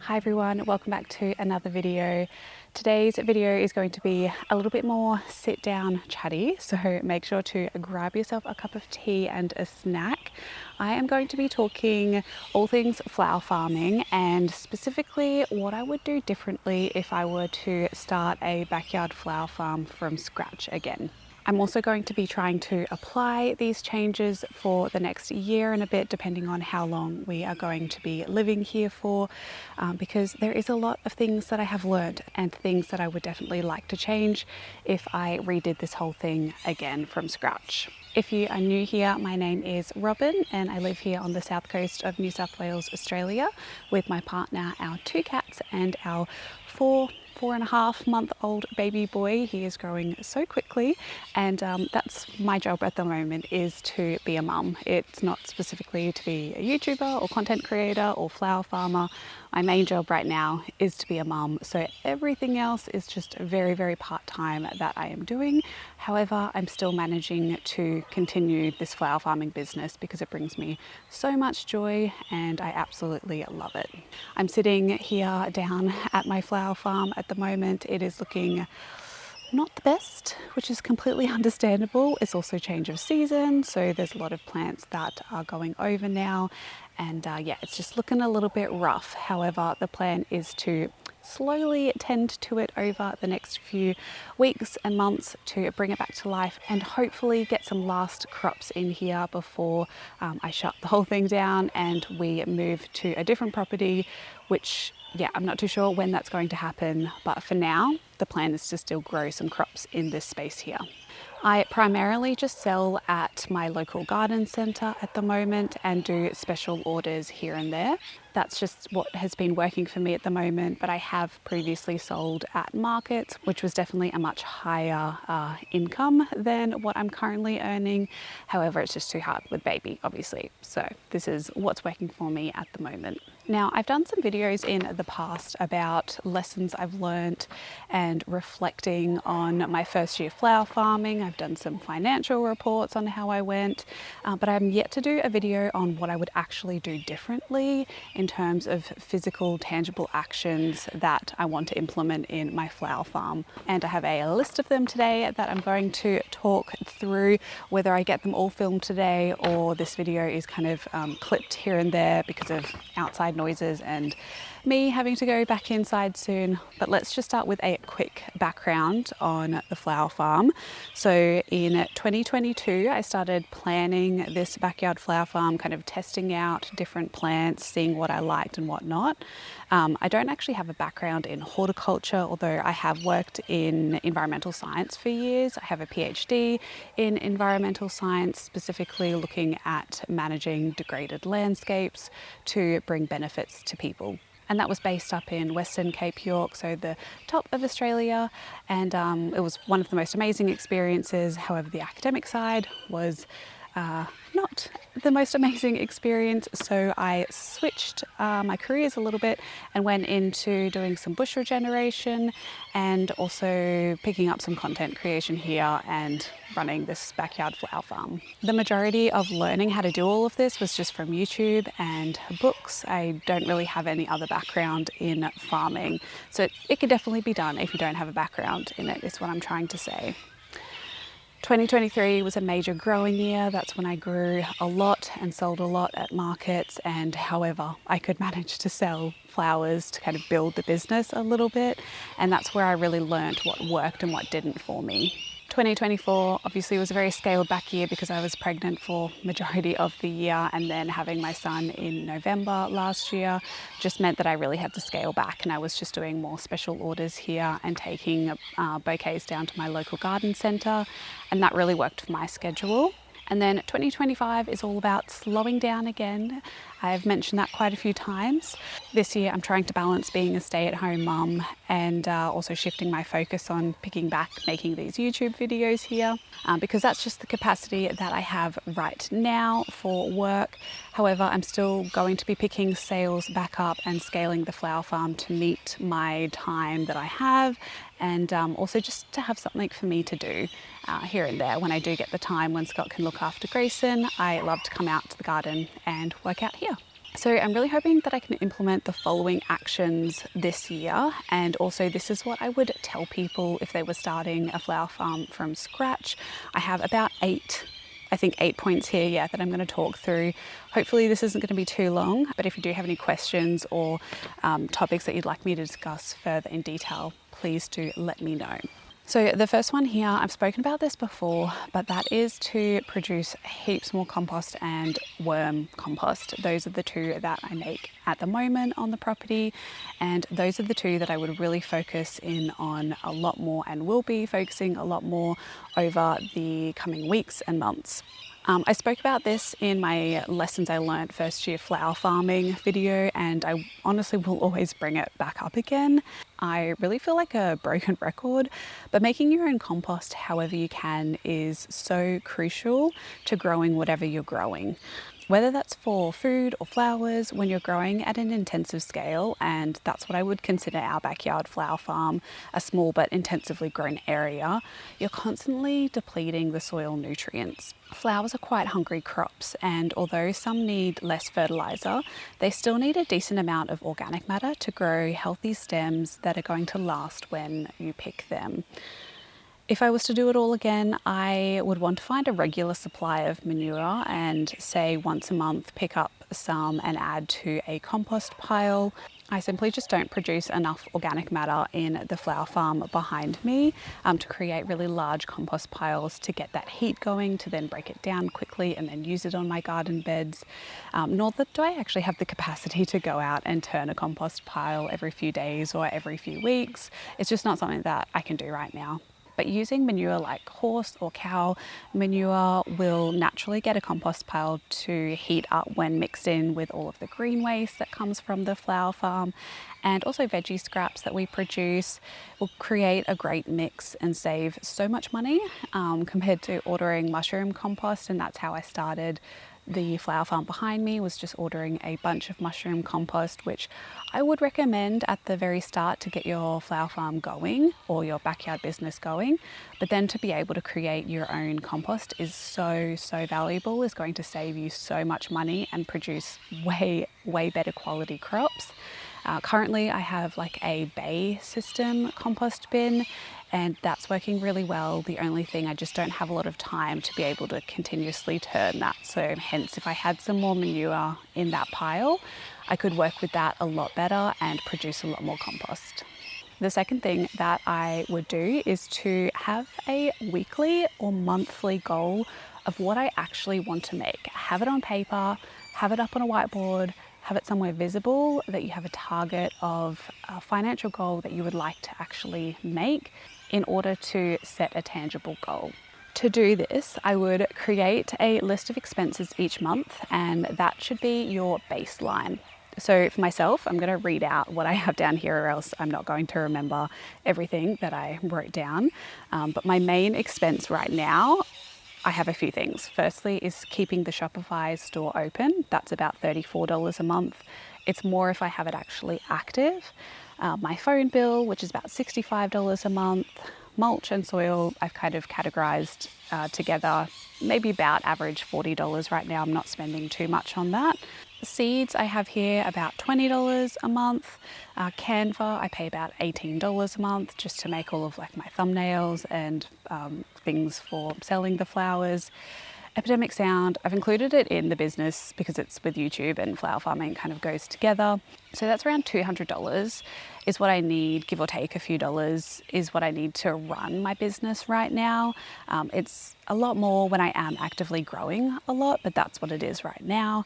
Hi everyone, welcome back to another video. Today's video is going to be a little bit more sit down chatty, so make sure to grab yourself a cup of tea and a snack. I am going to be talking all things flower farming and specifically what I would do differently if I were to start a backyard flower farm from scratch again. I'm also going to be trying to apply these changes for the next year and a bit, depending on how long we are going to be living here for, because there is a lot of things that I have learned and things that I would definitely like to change if I redid this whole thing again from scratch. If you are new here, my name is Robyn and I live here on the south coast of New South Wales, Australia, with my partner, our 2 cats and our 4.5-month-old baby boy. He is growing so quickly, and that's my job at the moment, is to be a mum. It's not specifically to be a YouTuber or content creator or flower farmer. My main job right now is to be a mum, so everything else is just very, very part-time that I am doing. However, I'm still managing to continue this flower farming business because it brings me so much joy and I absolutely love it. I'm sitting here down at my flower farm at the moment. It is looking not the best, which is completely understandable. It's also change of season, so there's a lot of plants that are going over now, and yeah, it's just looking a little bit rough. However, the plan is to slowly tend to it over the next few weeks and months to bring it back to life and hopefully get some last crops in here before I shut the whole thing down and we move to a different property, which, yeah, I'm not too sure when that's going to happen, but for now the plan is to still grow some crops in this space here. I primarily just sell at my local garden centre at the moment and do special orders here and there. That's just what has been working for me at the moment, but I have previously sold at markets, which was definitely a much higher income than what I'm currently earning. However, it's just too hard with baby, obviously. So this is what's working for me at the moment. Now, I've done some videos in the past about lessons I've learnt and reflecting on my first year flower farming. I've done some financial reports on how I went, but I'm yet to do a video on what I would actually do differently in terms of physical, tangible actions that I want to implement in my flower farm. And I have a list of them today that I'm going to talk through, whether I get them all filmed today or this video is kind of clipped here and there because of outside noises and me having to go back inside soon. But let's just start with a quick background on the flower farm. So in 2022, I started planning this backyard flower farm, kind of testing out different plants, seeing what I liked and what not. I don't actually have a background in horticulture, although I have worked in environmental science for years. I have a PhD in environmental science, specifically looking at managing degraded landscapes to bring benefits to people. And that was based up in Western Cape York, so the top of Australia. And it was one of the most amazing experiences. However, the academic side was not the most amazing experience. So I switched my careers a little bit and went into doing some bush regeneration and also picking up some content creation here and running this backyard flower farm. The majority of learning how to do all of this was just from YouTube and books. I don't really have any other background in farming. So it can definitely be done if you don't have a background in it, is what I'm trying to say. 2023 was a major growing year. That's when I grew a lot and sold a lot at markets, and however I could manage to sell flowers to kind of build the business a little bit, and that's where I really learnt what worked and what didn't for me. 2024 obviously was a very scaled back year because I was pregnant for majority of the year, and then having my son in November last year just meant that I really had to scale back, and I was just doing more special orders here and taking bouquets down to my local garden centre, and that really worked for my schedule. And then 2025 is all about slowing down again. I've mentioned that quite a few times. This year I'm trying to balance being a stay-at-home mum and also shifting my focus on picking back making these YouTube videos here because that's just the capacity that I have right now for work. However, I'm still going to be picking sales back up and scaling the flower farm to meet my time that I have, and also just to have something for me to do here and there when I do get the time. When Scott can look after Grayson, I love to come out to the garden and work out here. So I'm really hoping that I can implement the following actions this year, and also this is what I would tell people if they were starting a flower farm from scratch. I have about eight points here, that I'm going to talk through. Hopefully this isn't going to be too long, but if you do have any questions or topics that you'd like me to discuss further in detail, please do let me know. So the first one here, I've spoken about this before, but that is to produce heaps more compost and worm compost. Those are the two that I make at the moment on the property, and those are the two that I would really focus in on a lot more and will be focusing a lot more over the coming weeks and months. I spoke about this in my lessons I learned first year flower farming video, and I honestly will always bring it back up again. I really feel like a broken record, but making your own compost however you can is so crucial to growing whatever you're growing. Whether that's for food or flowers, when you're growing at an intensive scale, and that's what I would consider our backyard flower farm, a small but intensively grown area, you're constantly depleting the soil nutrients. Flowers are quite hungry crops, and although some need less fertilizer, they still need a decent amount of organic matter to grow healthy stems that are going to last when you pick them. If I was to do it all again, I would want to find a regular supply of manure and say once a month pick up some and add to a compost pile. I simply just don't produce enough organic matter in the flower farm behind me to create really large compost piles to get that heat going, to then break it down quickly and then use it on my garden beds. Nor do I actually have the capacity to go out and turn a compost pile every few days or every few weeks. It's just not something that I can do right now. But using manure like horse or cow manure will naturally get a compost pile to heat up when mixed in with all of the green waste that comes from the flower farm, and also veggie scraps that we produce will create a great mix and save so much money compared to ordering mushroom compost. And that's how I started the flower farm behind me, was just ordering a bunch of mushroom compost, which I would recommend at the very start to get your flower farm going or your backyard business going. But then to be able to create your own compost is so valuable, is going to save you so much money and produce way better quality crops. Currently I have like a bay system compost bin, and that's working really well. The only thing, I just don't have a lot of time to be able to continuously turn that. So hence, if I had some more manure in that pile, I could work with that a lot better and produce a lot more compost. The second thing that I would do is to have a weekly or monthly goal of what I actually want to make. Have it on paper, have it up on a whiteboard, have it somewhere visible, that you have a target of a financial goal that you would like to actually make in order to set a tangible goal. To do this, I would create a list of expenses each month, and that should be your baseline. So for myself, I'm going to read out what I have down here, or else I'm not going to remember everything that I wrote down. But my main expense right now, I have a few things. Firstly is keeping the Shopify store open. That's about $34 a month. It's more if I have it actually active. My phone bill, which is about $65 a month. Mulch and soil, I've kind of categorized together, maybe about average $40 right now. I'm not spending too much on that. Seeds I have here about $20 a month. Canva I pay about $18 a month just to make all of like my thumbnails and things for selling the flowers. Epidemic sound, I've included it in the business because it's with YouTube and flower farming kind of goes together. So that's around $200 is what I need, give or take a few dollars, is what I need to run my business right now. It's a lot more when I am actively growing a lot, but that's what it is right now.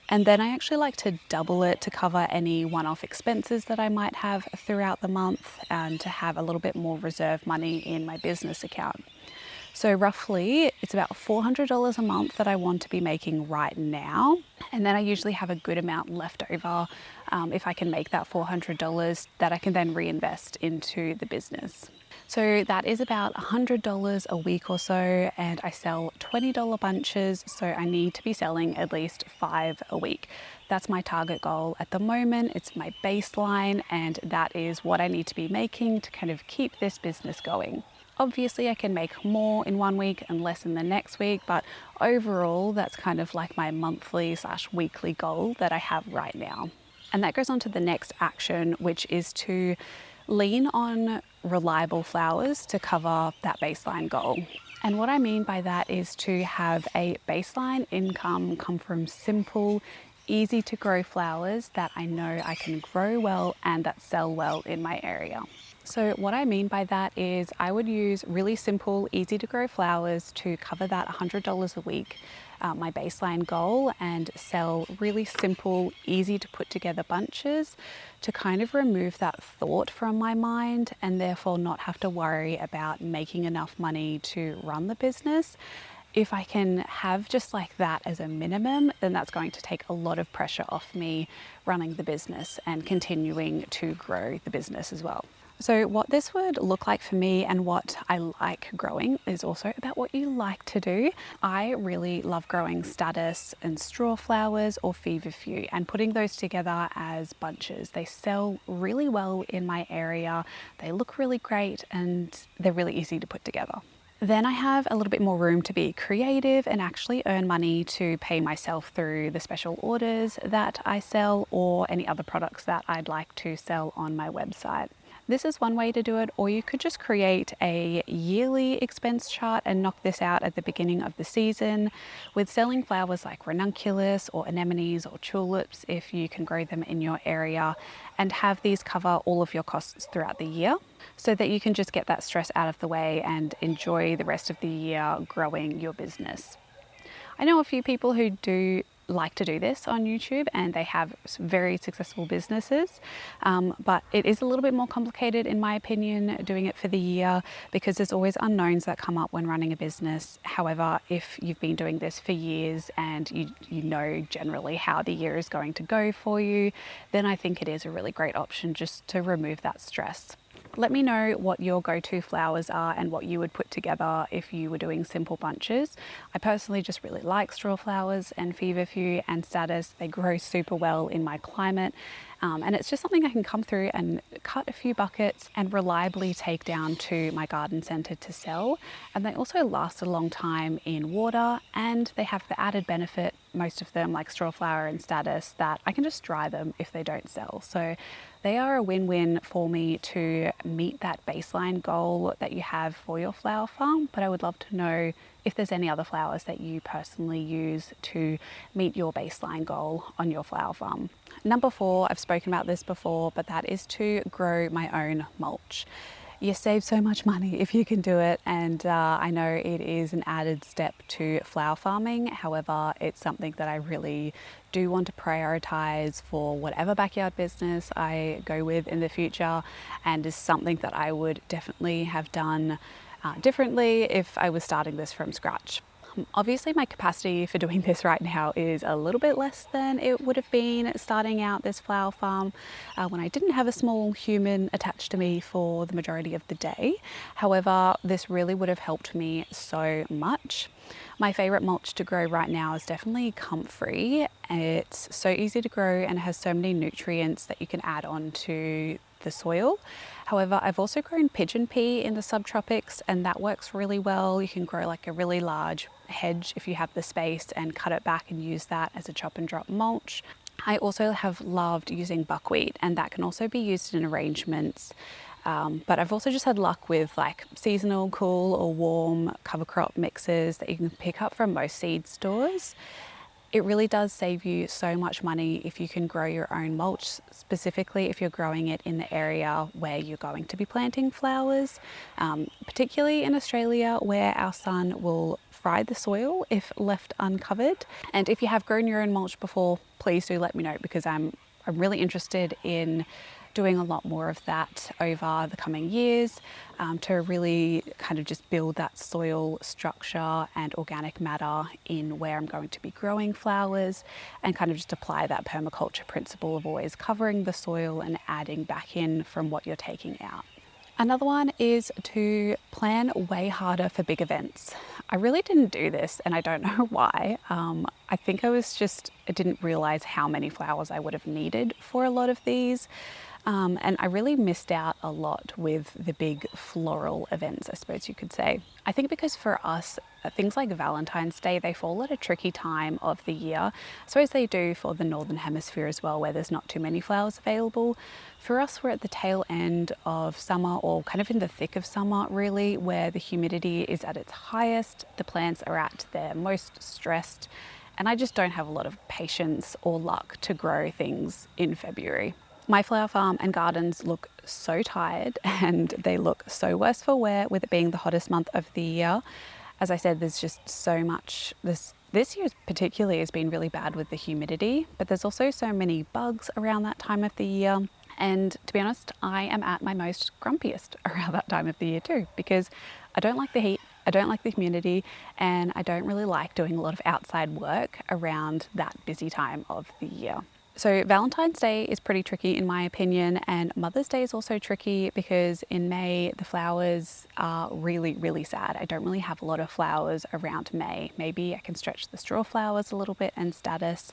And then I actually like to double it to cover any one-off expenses that I might have throughout the month and to have a little bit more reserve money in my business account. So roughly it's about $400 a month that I want to be making right now. And then I usually have a good amount left over if I can make that $400 that I can then reinvest into the business. So that is about $100 a week or so, and I sell $20 bunches, so I need to be selling at least 5 a week. That's my target goal at the moment. It's my baseline, and that is what I need to be making to kind of keep this business going. Obviously, I can make more in one week and less in the next week, but overall, that's kind of like my monthly/weekly goal that I have right now. And that goes on to the next action, which is to lean on reliable flowers to cover that baseline goal. And what I mean by that is to have a baseline income come from simple, easy to grow flowers that I know I can grow well and that sell well in my area. So what I mean by that is I would use really simple, easy to grow flowers to cover that $100 a week, my baseline goal, and sell really simple, easy to put together bunches to kind of remove that thought from my mind and therefore not have to worry about making enough money to run the business. If I can have just like that as a minimum, then that's going to take a lot of pressure off me running the business and continuing to grow the business as well. So what this would look like for me and what I like growing is also about what you like to do. I really love growing statice and straw flowers or feverfew and putting those together as bunches. They sell really well in my area. They look really great and they're really easy to put together. Then I have a little bit more room to be creative and actually earn money to pay myself through the special orders that I sell or any other products that I'd like to sell on my website. This is one way to do it, or you could just create a yearly expense chart and knock this out at the beginning of the season with selling flowers like ranunculus or anemones or tulips if you can grow them in your area, and have these cover all of your costs throughout the year so that you can just get that stress out of the way and enjoy the rest of the year growing your business. I know a few people who do like to do this on YouTube and they have very successful businesses, but it is a little bit more complicated in my opinion doing it for the year because there's always unknowns that come up when running a business. However, if you've been doing this for years and you know generally how the year is going to go for you, then I think it is a really great option just to remove that stress. Let me know what your go-to flowers are and what you would put together if you were doing simple bunches. I personally just really like straw flowers and feverfew and statice. They grow super well in my climate. And it's just something I can come through and cut a few buckets and reliably take down to my garden centre to sell. And they also last a long time in water, and they have the added benefit, most of them like straw flower and statice, that I can just dry them if they don't sell. So they are a win-win for me to meet that baseline goal that you have for your flower farm, but I would love to know if there's any other flowers that you personally use to meet your baseline goal on your flower farm. Number 4, I've spoken about this before, but that is to grow my own mulch. You save so much money if you can do it, and I know it is an added step to flower farming. However, it's something that I really do want to prioritize for whatever backyard business I go with in the future, and is something that I would definitely have done differently if I was starting this from scratch. Obviously my capacity for doing this right now is a little bit less than it would have been starting out this flower farm when I didn't have a small human attached to me for the majority of the day. However, this really would have helped me so much. My favourite mulch to grow right now is definitely comfrey. It's so easy to grow and it has so many nutrients that you can add on to the soil. However, I've also grown pigeon pea in the subtropics, and that works really well. You can grow like a really large hedge if you have the space and cut it back and use that as a chop and drop mulch. I also have loved using buckwheat, and that can also be used in arrangements But I've also just had luck with like seasonal, cool or warm cover crop mixes that you can pick up from most seed stores. It really does save you so much money if you can grow your own mulch, specifically if you're growing it in the area where you're going to be planting flowers, particularly in Australia where our sun will fry the soil if left uncovered. And if you have grown your own mulch before, please do let me know, because I'm really interested in doing a lot more of that over the coming years, to really kind of just build that soil structure and organic matter in where I'm going to be growing flowers, and kind of just apply that permaculture principle of always covering the soil and adding back in from what you're taking out. Another one is to plan way harder for big events. I really didn't do this, and I don't know why. I think I didn't realize how many flowers I would have needed for a lot of these. And I really missed out a lot with the big floral events, I suppose you could say. I think because for us, things like Valentine's Day, they fall at a tricky time of the year. I suppose they do for the Northern Hemisphere as well, where there's not too many flowers available. For us, we're at the tail end of summer, or kind of in the thick of summer, really, where the humidity is at its highest, the plants are at their most stressed, and I just don't have a lot of patience or luck to grow things in February. My flower farm and gardens look so tired, and they look so worse for wear with it being the hottest month of the year. As I said, there's just so much. This year particularly has been really bad with the humidity, but there's also so many bugs around that time of the year. And to be honest, I am at my most grumpiest around that time of the year too, because I don't like the heat, I don't like the humidity, and I don't really like doing a lot of outside work around that busy time of the year. So Valentine's Day is pretty tricky in my opinion, and Mother's Day is also tricky because in May the flowers are really, really sad. I don't really have a lot of flowers around May. Maybe I can stretch the straw flowers a little bit and status,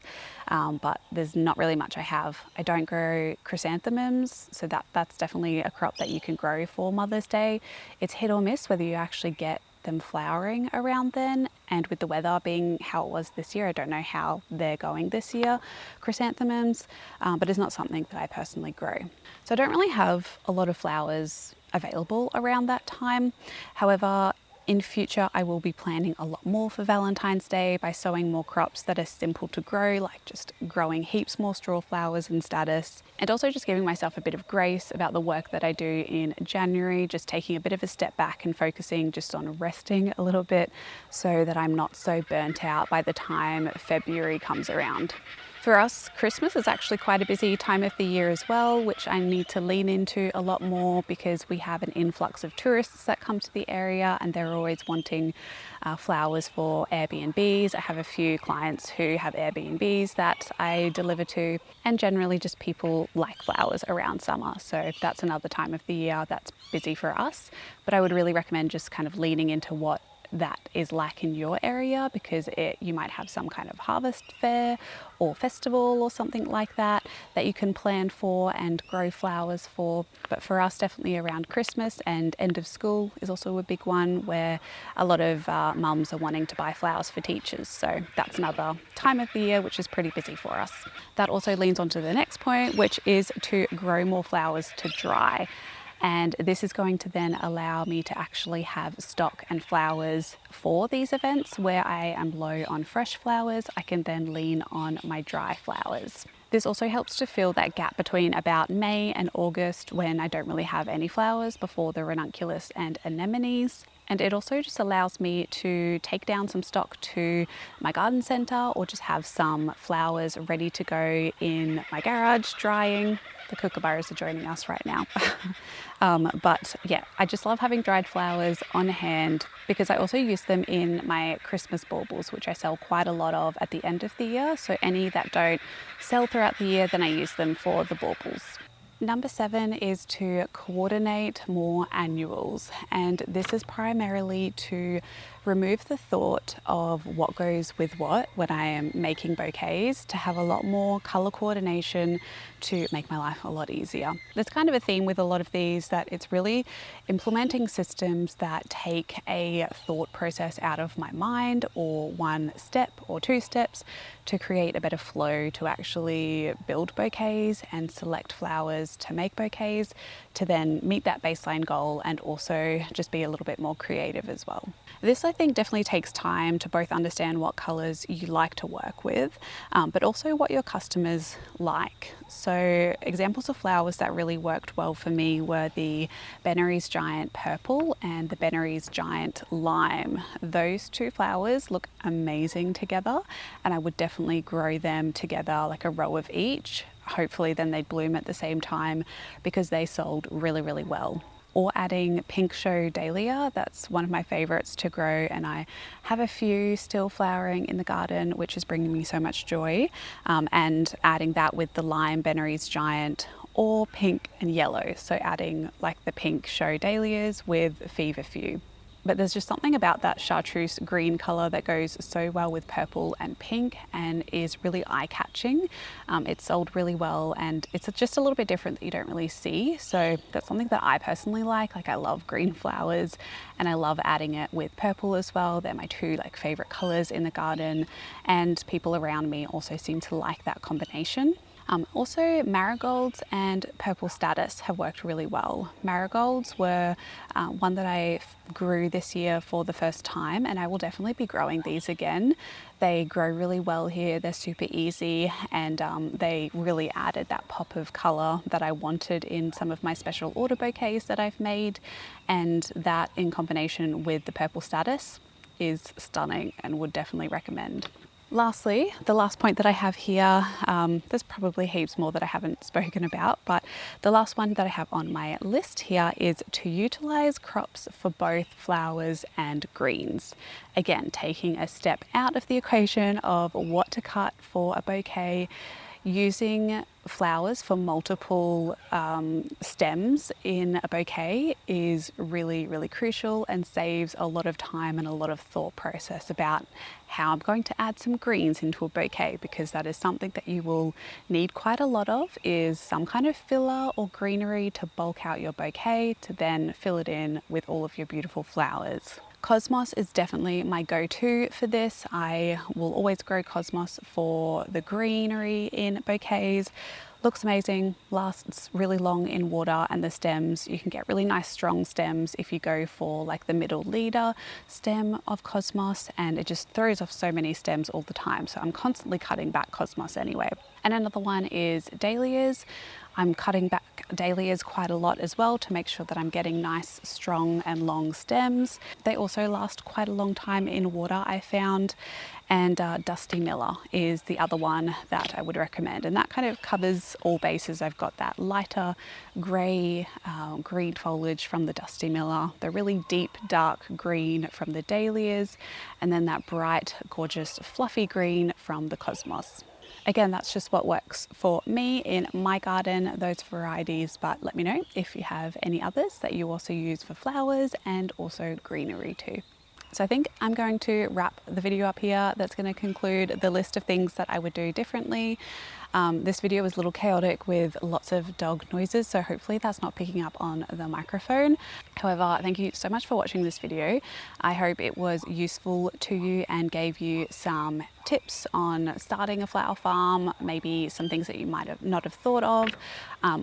but there's not really much I have. I don't grow chrysanthemums, so that's definitely a crop that you can grow for Mother's Day. It's hit or miss whether you actually get them flowering around then, and with the weather being how it was this year, I don't know how they're going this year, chrysanthemums, but it's not something that I personally grow. So I don't really have a lot of flowers available around that time. However, in future, I will be planning a lot more for Valentine's Day by sowing more crops that are simple to grow, like just growing heaps more straw flowers and status, and also just giving myself a bit of grace about the work that I do in January, just taking a bit of a step back and focusing just on resting a little bit so that I'm not so burnt out by the time February comes around. For us, Christmas is actually quite a busy time of the year as well, which I need to lean into a lot more because we have an influx of tourists that come to the area, and they're always wanting flowers for Airbnbs. I have a few clients who have Airbnbs that I deliver to, and generally just people like flowers around summer. So that's another time of the year that's busy for us. But I would really recommend just kind of leaning into what that is like in your area, because you might have some kind of harvest fair or festival or something like that you can plan for and grow flowers for. But for us, definitely around Christmas and end of school is also a big one where a lot of mums are wanting to buy flowers for teachers. So that's another time of the year which is pretty busy for us. That also leans on to the next point, which is to grow more flowers to dry. And this is going to then allow me to actually have stock and flowers for these events. Where I am low on fresh flowers, I can then lean on my dry flowers. This also helps to fill that gap between about May and August when I don't really have any flowers before the ranunculus and anemones. And it also just allows me to take down some stock to my garden centre, or just have some flowers ready to go in my garage drying. The kookaburras are joining us right now. But yeah, I just love having dried flowers on hand because I also use them in my Christmas baubles, which I sell quite a lot of at the end of the year. So any that don't sell throughout the year, then I use them for the baubles. Number 7 is to coordinate more annuals, and this is primarily to remove the thought of what goes with what when I am making bouquets, to have a lot more colour coordination to make my life a lot easier. There's kind of a theme with a lot of these that it's really implementing systems that take a thought process out of my mind, or one step or two steps, to create a better flow to actually build bouquets and select flowers flowers to make bouquets to then meet that baseline goal and also just be a little bit more creative as well. This, I think, definitely takes time to both understand what colours you like to work with, but also what your customers like. So examples of flowers that really worked well for me were the Bennery's Giant Purple and the Bennery's Giant Lime. Those two flowers look amazing together, and I would definitely grow them together, like a row of each. Hopefully then they'd bloom at the same time because they sold really, really well. Or adding pink show dahlia, that's one of my favorites to grow, and I have a few still flowering in the garden, which is bringing me so much joy. And adding that with the lime Bennery's Giant, or pink and yellow, so adding like the pink show dahlias with feverfew. But there's just something about that chartreuse green colour that goes so well with purple and pink and is really eye-catching. It's sold really well, and it's just a little bit different that you don't really see. So that's something that I personally like. Like, I love green flowers and I love adding it with purple as well. They're my two favourite colours in the garden, and people around me also seem to like that combination. Also, marigolds and purple statice have worked really well. Marigolds were one that I grew this year for the first time, and I will definitely be growing these again. They grow really well here, they're super easy, and they really added that pop of colour that I wanted in some of my special order bouquets that I've made, and that in combination with the purple statice is stunning and would definitely recommend. Lastly, the last point that I have here, there's probably heaps more that I haven't spoken about, but the last one that I have on my list here is to utilise crops for both flowers and greens. Again, taking a step out of the equation of what to cut for a bouquet, using flowers for multiple stems in a bouquet is really, really crucial and saves a lot of time and a lot of thought process about how I'm going to add some greens into a bouquet, because that is something that you will need quite a lot of, is some kind of filler or greenery to bulk out your bouquet to then fill it in with all of your beautiful flowers. Cosmos is definitely my go-to for this. I will always grow cosmos for the greenery in bouquets. Looks amazing, lasts really long in water, and the stems, you can get really nice strong stems if you go for like the middle leader stem of cosmos, and it just throws off so many stems all the time. So I'm constantly cutting back cosmos anyway. And another one is dahlias. I'm cutting back dahlias quite a lot as well to make sure that I'm getting nice, strong and long stems. They also last quite a long time in water, I found. And Dusty Miller is the other one that I would recommend, and that kind of covers all bases. I've got that lighter grey green foliage from the Dusty Miller, the really deep dark green from the dahlias, and then that bright gorgeous fluffy green from the cosmos. Again, that's just what works for me in my garden, those varieties, but let me know if you have any others that you also use for flowers and also greenery too. So I think I'm going to wrap the video up here. That's going to conclude the list of things that I would do differently. This video was a little chaotic with lots of dog noises, so hopefully that's not picking up on the microphone. However, thank you so much for watching this video. I hope it was useful to you and gave you some tips on starting a flower farm, maybe some things that you might have not have thought of.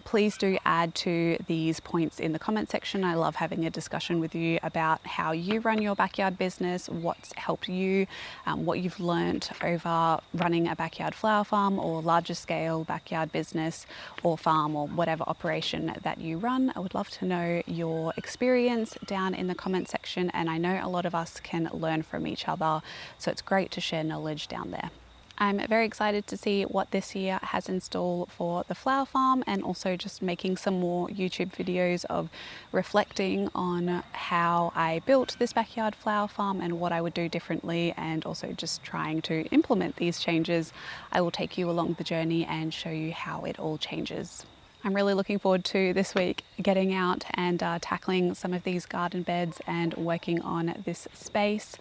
Please do add to these points in the comment section. I love having a discussion with you about how you run your backyard business, what's helped you, what you've learnt over running a backyard flower farm or larger scale backyard business or farm or whatever operation that you run. I would love to know your experience down in the comment section, and I know a lot of us can learn from each other, so it's great to share knowledge down there. I'm very excited to see what this year has in store for the flower farm, and also just making some more YouTube videos of reflecting on how I built this backyard flower farm and what I would do differently, and also just trying to implement these changes. I will take you along the journey and show you how it all changes. I'm really looking forward to this week getting out and tackling some of these garden beds and working on this space.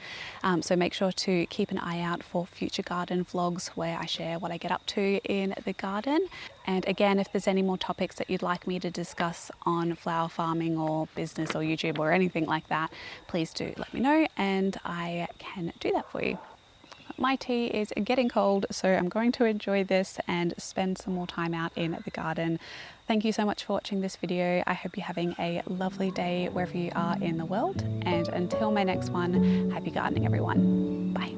So make sure to keep an eye out for future garden vlogs where I share what I get up to in the garden. And again, if there's any more topics that you'd like me to discuss on flower farming or business or YouTube or anything like that, please do let me know and I can do that for you. my tea is getting cold, so I'm going to enjoy this and spend some more time out in the garden. Thank you so much for watching this video. I hope you're having a lovely day wherever you are in the world, and until my next one, happy gardening everyone. Bye.